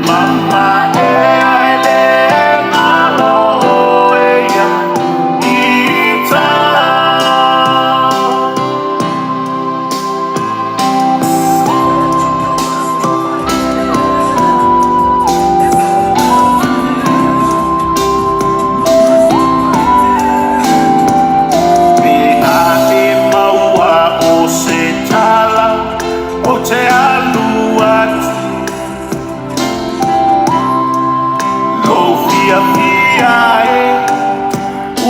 Mama e ai le malo e ia ita. Me ate maua o se tala o te alua lo fia fia e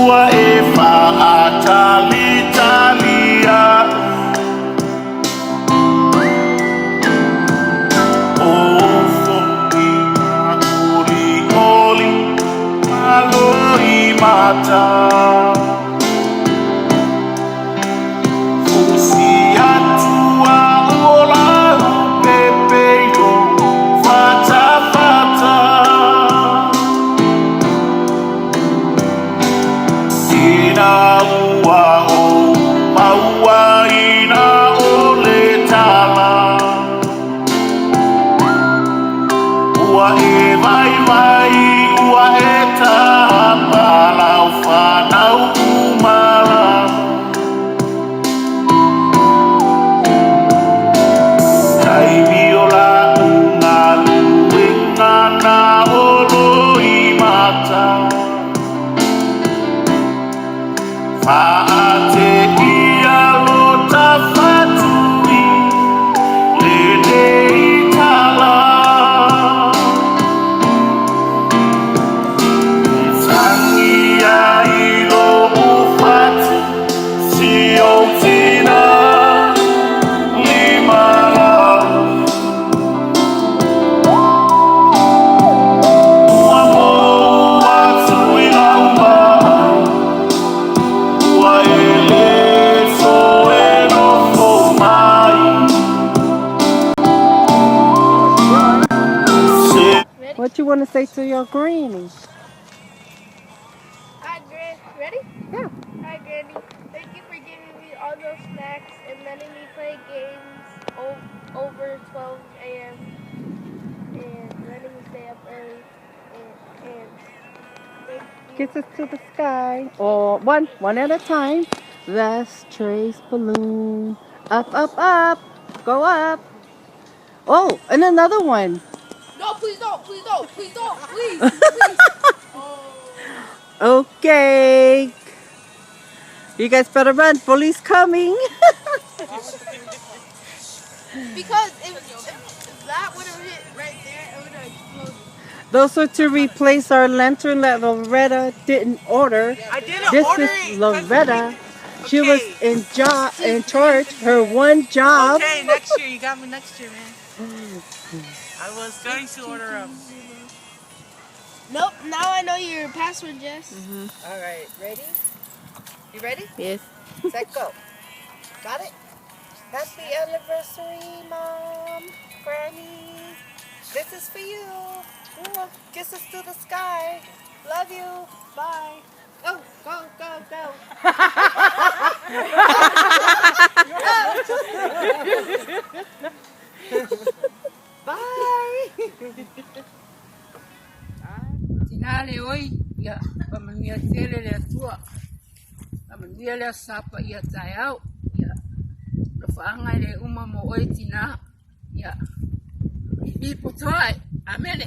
ua e whaatali talia o foki uri oli maloi mata fusi atua ola pepe yo fata fata ina ua o maua ina o le tala ua e vai vai ua e tapa lau whanau umala kai viola unga luenga na olo i mata Fa'ate ia lo tafatui le dei tala Sangia i lo ufatu si o tina lima lau Ua mo atu i lauma Ua ele so e no fo mai Se What you want to say to your granny? Hi, Gran. Ready? Yeah. Hi, Granny. Thank you for giving me all those snacks and letting me play games over 12 a.m. and letting me stay up early. And thank you. Kisses to the sky. Or one at a time. Let's trace balloon. Up, up, up. Go up. Oh, and another one. No, please don't. Please don't. Please don't. Please. Please. Okay. You guys better run. Police coming. Because if that would have hit right there, it would have exploded. Those are to replace our lantern that Loretta didn't order. I didn't This order is it. Loretta. She was Okay. in charge. Her one job. Okay, next year. You got me next year, man. I was going to order them. Nope. Now I know your password, Jess. All right, ready? You ready? Yes. Set, go. Got it? Happy anniversary, Mom, Granny. This is for you. Kisses to the sky. Love you. Bye. Go, go, go, go. Bye. Tina Leoi, ia, pamania tele le tua. Pamania le sapa ia tai au, ia. Lo whaanga le uma mo oi tina, ia. I potoai, amene.